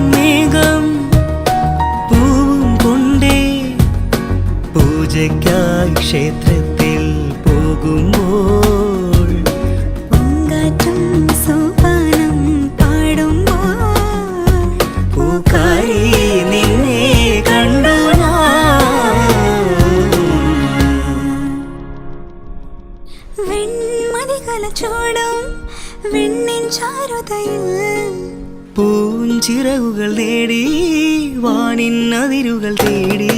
മേഘം പൂവും കൊണ്ടേ പൂജയ്ക്കായി ക്ഷേത്രത്തിൽ പോകുമ്പോൾ പൂങ്കാറ്റും സോപാനം പാടുമ്പോൾ പൂക്കാരി നിന്നെ കണ്ടു വെൺമതികല ചൂടും വെണ്ണിൻ ചാരുതയിൽ പൂഞ്ചിറകുകൾ നേടി വാനിൻ അതിരുകൾ തേടി